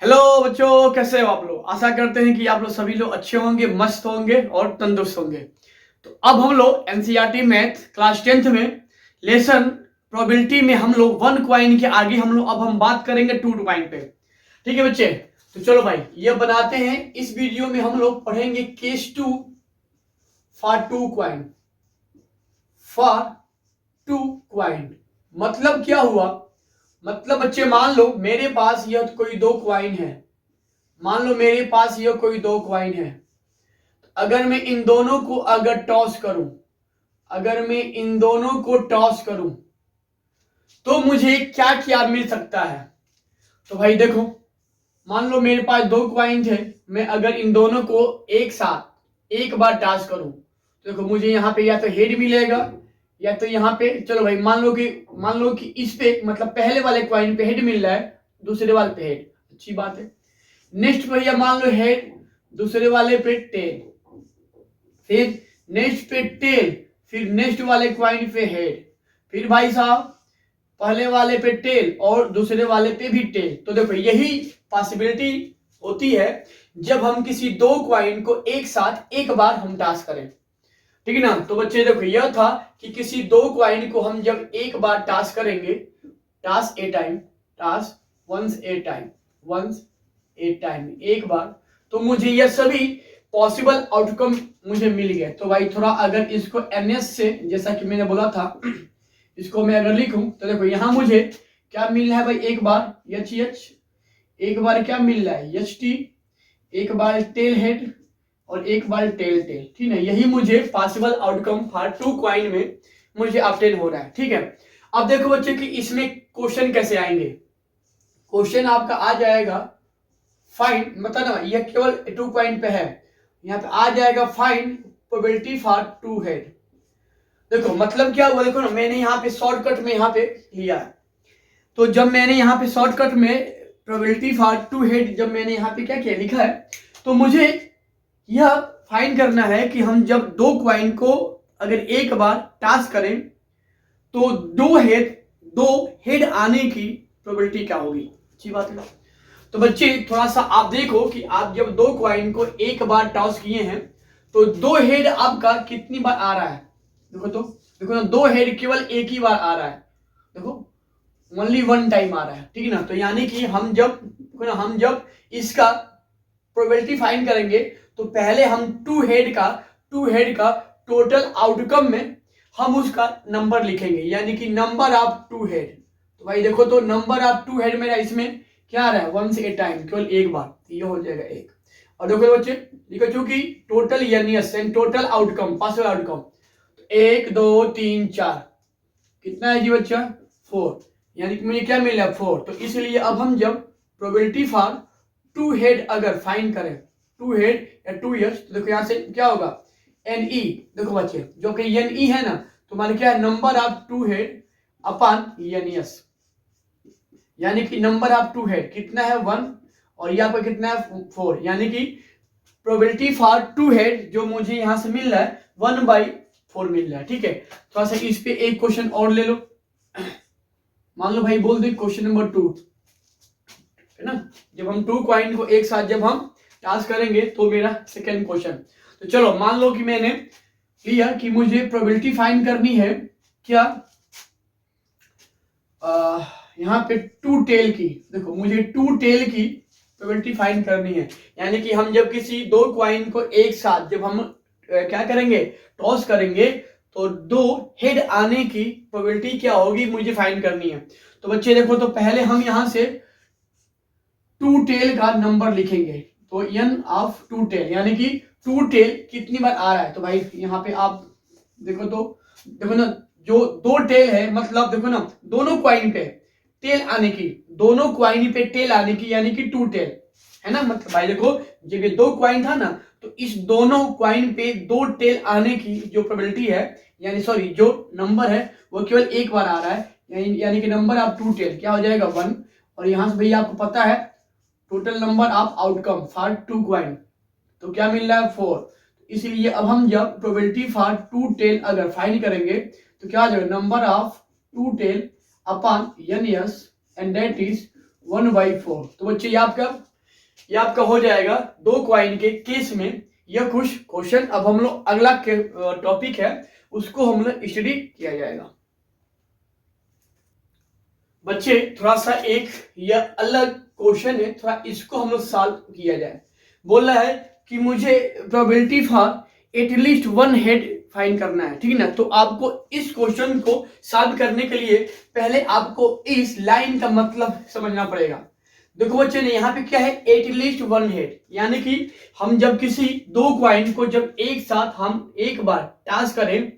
Hello बच्चों, कैसे हो आप लोग। आशा करते हैं कि आप लोग सभी लोग अच्छे होंगे, मस्त होंगे और तंदुरुस्त होंगे। तो अब हम लोग एनसीईआरटी मैथ क्लास 10th में लेसन प्रोबेबिलिटी में हम लोग 1 क्वाइन के आगे अब हम बात करेंगे 2 क्वाइन पे। ठीक है बच्चे, तो चलो भाई ये बनाते हैं। इस वीडियो में हम लोग पढ़ेंगे case 2 for 2 coin. For 2 coin मतलब क्या हुआ। मतलब बच्चे मान लो मेरे पास यह कोई 2 क्वाइन है। मान लो मेरे पास ये कोई 2 क्वाइन है। अगर मैं इन दोनों को अगर टॉस करूं, अगर मैं इन दोनों को टॉस करूं तो मुझे क्या क्या मिल सकता है। तो भाई देखो, मान लो मेरे पास 2 क्वाइन थे। मैं अगर इन दोनों को एक साथ एक बार टॉस करूं तो देखो मुझे यहाँ पे या तो हेड मिलेगा या तो यहाँ पे, चलो भाई मान लो कि इस पे मतलब पहले वाले क्वाइन पे हेड मिल रहा है, दूसरे वाले पे हेड, अच्छी बात है। नेक्स्ट भैया मान लो हेड, दूसरे वाले पे टेल, फिर नेक्स्ट पे टेल, फिर नेक्स्ट वाले क्वाइन पे हेड, फिर भाई साहब पहले वाले पे टेल और दूसरे वाले पे भी टेल। तो देखो यही पॉसिबिलिटी होती है जब हम किसी 2 क्वाइन को एक साथ एक बार हम टॉस करें। ठीक है ना। तो बच्चे देखो यह था कि किसी 2 क्वाइन को हम जब एक बार टॉस करेंगे, toss a time, toss once a time, once a time, एक बार, तो मुझे यह सभी पॉसिबल आउटकम मुझे मिल गए। तो भाई थोड़ा अगर इसको एनएस से, जैसा कि मैंने बोला था, इसको मैं अगर लिखूं तो देखो यहां मुझे क्या मिल रहा है भाई, एक बार एच एच, एक बार क्या मिल रहा है एच टी, एक बार टेल हेड और एक बार टेल टेल। ठीक है, यही मुझे पॉसिबल आउटकम फॉर 2 क्वाइन में मुझे ऑब्टेन हो रहा है। ठीक है, अब देखो बच्चे कि इसमें क्वेश्चन कैसे आएंगे। क्वेश्चन आपका आ जाएगा फाइंड, मतलब ना ये केवल 2 क्वाइन पे है, यहाँ पे आ जाएगा फाइंड प्रोबेबिलिटी फॉर 2 हेड। देखो मतलब क्या हुआ, देखो ना मैंने यहाँ पे शॉर्टकट में यहाँ पे लिया है। तो जब मैंने यहाँ पे शॉर्टकट में प्रोबेबिलिटी फॉर 2 हेड जब मैंने यहाँ पे क्या किया लिखा है, तो मुझे यह फाइंड करना है कि हम जब 2 क्वाइन को अगर एक बार टॉस करें तो 2 हेड आने की प्रोबेबिलिटी क्या होगी। अच्छी बात है। तो बच्चे थोड़ा सा आप देखो कि आप जब 2 क्वाइन को एक बार टॉस किए हैं तो 2 हेड आपका कितनी बार आ रहा है। देखो तो देखो ना, 2 हेड केवल एक ही बार आ रहा है। देखो ओनली 1 टाइम आ रहा है। ठीक है ना। तो यानी कि हम जब इसका प्रोबेबिलिटी फाइंड करेंगे तो पहले हम 2 हेड का टोटल आउटकम में हम उसका नंबर लिखेंगे, यानी कि नंबर ऑफ 2 हेड। तो भाई देखो तो नंबर ऑफ 2 हेड मेरा इसमें क्या आ रहा है, 1 से 8 टाइम, केवल एक बार, तो ये हो जाएगा 1। और देखो बच्चे देखो चूंकि total NS and total outcome possible outcome, तो 1 2 3 4 कितना है जी बच्चा 4, यानी कि मुझे क्या मिला 4। तो इसलिए अब हम जब प्रोबेबिलिटी फॉर 2 हेड अगर फाइंड करें, 2 हेड या 2 ईयर्स, तो देखो यहां से क्या होगा एन ई, देखो बच्चे जो कि एन ई है ना, तो मान क्या है number of 2 head upon n S, यानी कि नंबर ऑफ 2 हेड कितना है 1 और यहाँ पर कितना है 4, यानी कि प्रोबेबिलिटी फॉर 2 हेड जो मुझे यहां से मिल रहा है 1/4 मिल रहा है। ठीक है, थोड़ा सा इस पे एक क्वेश्चन और ले लो। मान लो भाई बोल दे क्वेश्चन नंबर 2 है ना, जब हम 2 क्वाइन को एक साथ जब हम टॉस करेंगे तो मेरा सेकेंड क्वेश्चन। तो चलो मान लो कि मैंने लिया कि मुझे प्रोबेबिलिटी फाइंड करनी है क्या, यहाँ पे 2 टेल की, देखो मुझे 2 टेल की प्रोबेबिलिटी फाइंड करनी है। यानी कि हम जब किसी 2 क्वाइन को एक साथ जब हम क्या करेंगे टॉस करेंगे तो 2 हेड आने की प्रोबेबिलिटी क्या होगी मुझे फाइंड करनी है। तो बच्चे देखो तो पहले हम यहां से 2 टेल का नंबर लिखेंगे, तो एन ऑफ 2 टेल, यानी कि 2 टेल कितनी बार आ रहा है। तो भाई यहाँ पे आप देखो तो देखो ना, जो 2 टेल है मतलब देखो ना दोनों क्वाइन पे टेल आने की, दोनों क्वाइन पे टेल आने की, यानी कि 2 टेल है ना। मतलब भाई देखो जब ये 2 क्वाइन था ना तो इस दोनों क्वाइन पे 2 टेल आने की जो प्रोबेबिलिटी है, यानी सॉरी जो नंबर है वो केवल एक बार आ रहा है, यानी कि नंबर ऑफ 2 टेल क्या हो जाएगा 1। और यहां से भैया आपको पता है total number of outcome for 2 coin तो क्या मिल रहा है 4। इसलिए अब हम जब प्रोबेबिलिटी फॉर 2 टेल अगर फाइंड करेंगे तो क्या हो जाएगा number of 2 tail upon n S and that is 1/4। तो बच्चे ये आपका ये आपका हो जाएगा 2 कॉइन के केस में यह कुछ क्वेश्चन। अब हम लोग अगला टॉपिक है उसको हम लोग स्टडी किया जाएगा। बच्चे थोड़ा सा एक यह अलग क्वेश्चन है, थोड़ा इसको हम लोग सॉल्व किया जाए। बोल रहा है कि मुझे probability for at least one head find करना है, ठीक है ना। तो आपको इस क्वेश्चन को सॉल्व करने के लिए पहले आपको इस लाइन का मतलब समझना पड़ेगा। देखो बच्चे ने यहाँ पे क्या है, एटलीस्ट वन हेड, यानी कि हम जब किसी 2 कॉइन को जब एक साथ हम एक बार टॉस करें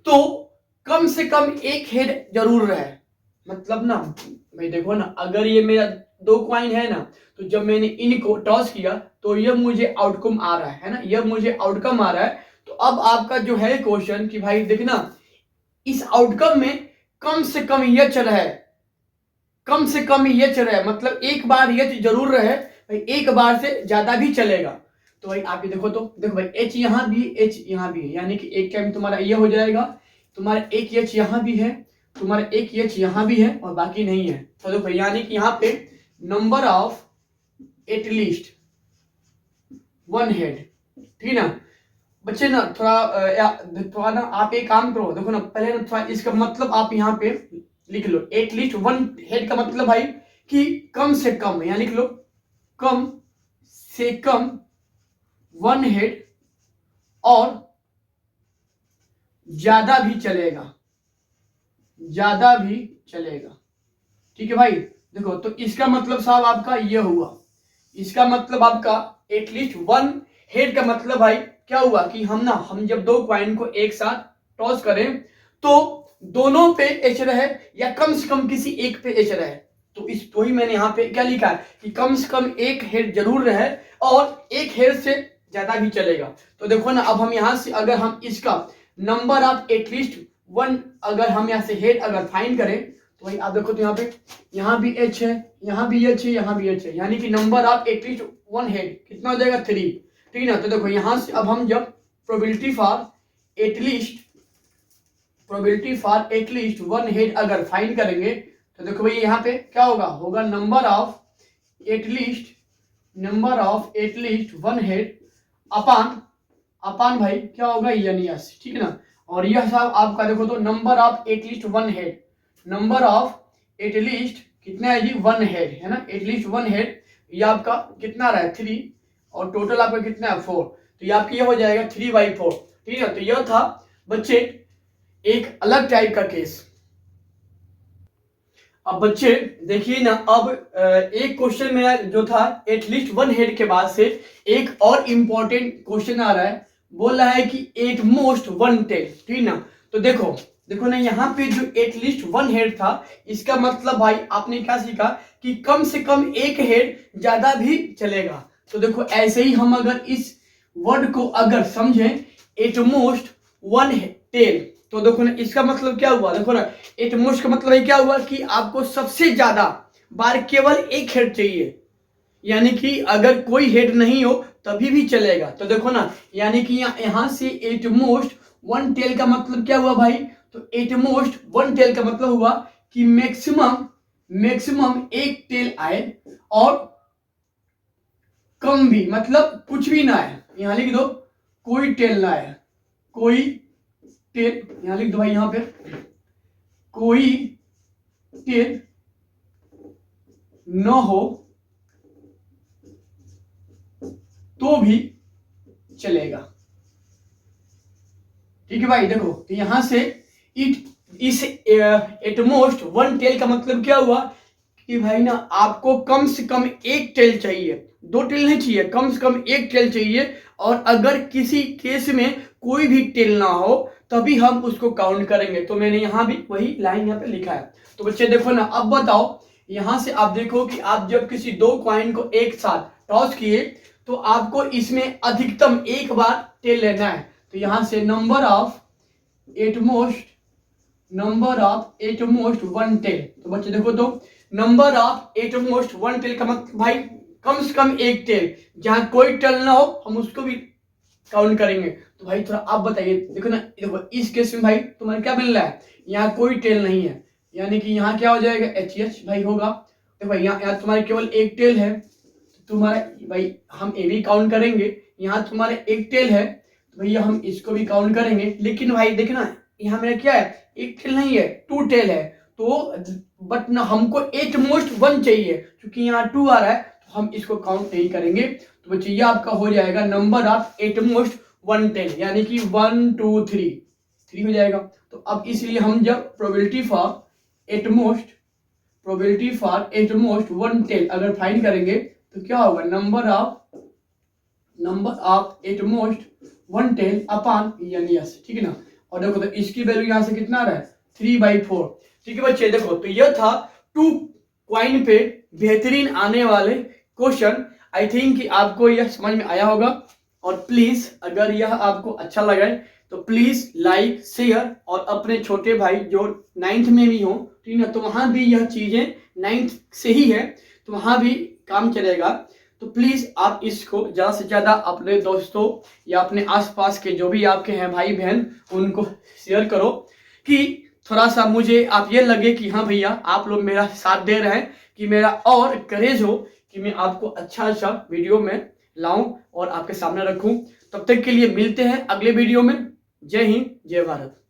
तो कम से कम एक हेड जरूर रहे। मतलब ना भाई देखो ना, अगर ये मेरा 2 कॉइन है ना, तो जब मैंने इनको टॉस किया तो ये मुझे आउटकम आ रहा है ना, यह मुझे आउटकम आ रहा है। तो अब आपका जो है क्वेश्चन कि भाई देखना इस आउटकम में कम से कम ये चल रहा है, कम से कम ये चल रहा है, मतलब एक बार ये जरूर रहे भाई, एक बार से ज्यादा भी चलेगा। तो भाई आप ये देखो, तो देखो भाई एच यहाँ भी एच यहाँ भी है, यानी कि एक टाइम तुम्हारा ये हो जाएगा, तुम्हारा एक एच यहाँ भी है, तुम्हारा एक एच यहाँ भी है और बाकी नहीं है। तो देखो यानी कि यहाँ पे number of at least one head, ठीक है ना। बच्चे ना थोड़ा ना आप एक काम करो, देखो ना पहले ना थोड़ा इसका मतलब आप यहाँ पे लिख लो। एटलीस्ट वन हेड का मतलब भाई कि कम से कम, यहाँ लिख लो कम से कम वन हेड और ज्यादा भी चलेगा, ज्यादा भी चलेगा, ठीक है भाई। देखो तो इसका मतलब साहब आपका ये हुआ, इसका मतलब आपका एटलीस्ट वन हेड का मतलब भाई क्या हुआ कि हम जब 2 कॉइन को एक साथ टॉस करें तो दोनों पे एच रहे या कम से कम किसी एक पे एच रहे। तो इस तो ही मैंने यहाँ पे क्या लिखा है कि कम से कम एक हेड जरूर रहे और एक हेड से ज्यादा भी चलेगा। तो देखो ना, अब हम यहाँ से अगर हम इसका नंबर ऑफ एटलीस्ट वन अगर हम यहाँ से हेड अगर फाइंड करें तो भाई आप देखो तो यहाँ भी एच है, यहाँ भी एच है, यहाँ भी एच है, यानी कि number of at least one head कितना हो जाएगा 3, ठीक है ना। तो देखो यहाँ से अब हम जब probability for at least one head अगर फाइंड करेंगे तो देखो भाई यहाँ पे क्या होगा number of at least one head अपान भाई क्या होगा एस, ठीक है ना। और यह सब आपका देखो तो number of at least one head, number of at least कितना है जी, वन हेड है ना, एटलीस्ट वन हेड, ये आपका कितना रहा है 3 और टोटल आपका कितना है 4, तो ये आपकी ये हो जाएगा 3/4, ठीक है। तो यह था बच्चे एक अलग टाइप का केस। अब बच्चे देखिए ना, अब एक क्वेश्चन मेरा जो था एटलीस्ट वन हेड के बाद से एक और इंपॉर्टेंट क्वेश्चन आ रहा है, बोल रहा है कि एट मोस्ट वन टेल, ठीक ना। तो देखो ना यहाँ पे जो एटलीस्ट वन हेड था इसका मतलब भाई आपने क्या सीखा कि कम से कम एक हेड ज्यादा भी चलेगा। तो देखो ऐसे ही हम अगर इस वर्ड को अगर समझें एट मोस्ट वन टेल, तो देखो ना इसका मतलब क्या हुआ, देखो ना एट मोस्ट का मतलब क्या हुआ कि आपको सबसे ज्यादा बार केवल एक हेड चाहिए, यानी कि अगर कोई हेड नहीं हो तभी भी चलेगा। तो देखो ना यानी कि यहाँ से एट मोस्ट वन टेल का मतलब क्या हुआ भाई, तो एट मोस्ट वन टेल का मतलब हुआ कि मैक्सिमम एक टेल आए और कम भी, मतलब कुछ भी ना आए, यहां लिख दो कोई टेल ना आए, कोई टेल यहां लिख दो भाई, यहां पे कोई टेल न हो तो भी चलेगा, ठीक है भाई। देखो तो यहां से इस एटमोस्ट वन टेल का मतलब क्या हुआ कि भाई ना आपको कम से कम एक टेल चाहिए, 2 टेल नहीं चाहिए, कम से कम एक टेल चाहिए, और अगर किसी केस में कोई भी टेल ना हो तभी हम उसको काउंट करेंगे। तो मैंने यहाँ भी वही लाइन यहाँ पे लिखा है। तो बच्चे देखो ना, अब बताओ यहां से आप देखो कि आप जब किसी 2 कॉइन को एक साथ टॉस किए तो आपको इसमें अधिकतम एक बार टेल लेना है। तो यहां से number of at most one tail, तो बच्चे देखो तो number of at most one tail का मतलब भाई कम से कम एक टेल, जहां कोई टेल ना हो हम उसको भी काउंट करेंगे। तो भाई थोड़ा आप बताइए, देखो ना, देखो इस केस में भाई तुम्हारे क्या मिल रहा है, यहाँ कोई टेल नहीं है, यानी कि यहाँ क्या हो जाएगा एच भाई होगा। देखो भाई यहाँ तुम्हारे केवल एक टेल है, तुम्हारा भाई हम ये भी काउंट करेंगे, यहाँ तुम्हारा एक टेल है तो भैया हम इसको भी काउंट करेंगे। लेकिन भाई देखना यहाँ मेरा क्या है, एक टेल नहीं है, 2 टेल है। तो बट ना हमको एट मोस्ट 1 चाहिए, क्योंकि यहाँ 2 आ रहा है तो हम इसको काउंट नहीं करेंगे। तो बच्चे ये आपका हो जाएगा number of at most 1 tail, यानी कि 1 2 3 हो जाएगा। तो अब इसलिए हम जब probability for at most 1 tail अगर फाइंड करेंगे तो क्या होगा, number of at most 1 tail upon n S, ठीक है ना। और देखो तो इसकी वैल्यू यहाँ से कितना आ रहा है, 3/4, ठीक है बच्चे। देखो तो यह था 2 क्वाइन पे बेहतरीन आने वाले क्वेश्चन। आई थिंक कि आपको यह समझ में आया होगा। और प्लीज अगर यह आपको अच्छा लगा तो प्लीज लाइक शेयर, और अपने छोटे भाई जो 9th में भी हो, ठीक है, तो वहां भी यह चीजें 9th से ही है तो वहां भी काम चलेगा। तो प्लीज आप इसको ज्यादा से ज्यादा अपने दोस्तों या अपने आसपास के जो भी आपके हैं भाई बहन उनको शेयर करो, कि थोड़ा सा मुझे आप ये लगे कि हाँ भैया आप लोग मेरा साथ दे रहे हैं, कि मेरा और करेज हो कि मैं आपको अच्छा वीडियो में लाऊं और आपके सामने रखूं। तब तक के लिए मिलते हैं अगले वीडियो में। जय हिंद, जय भारत।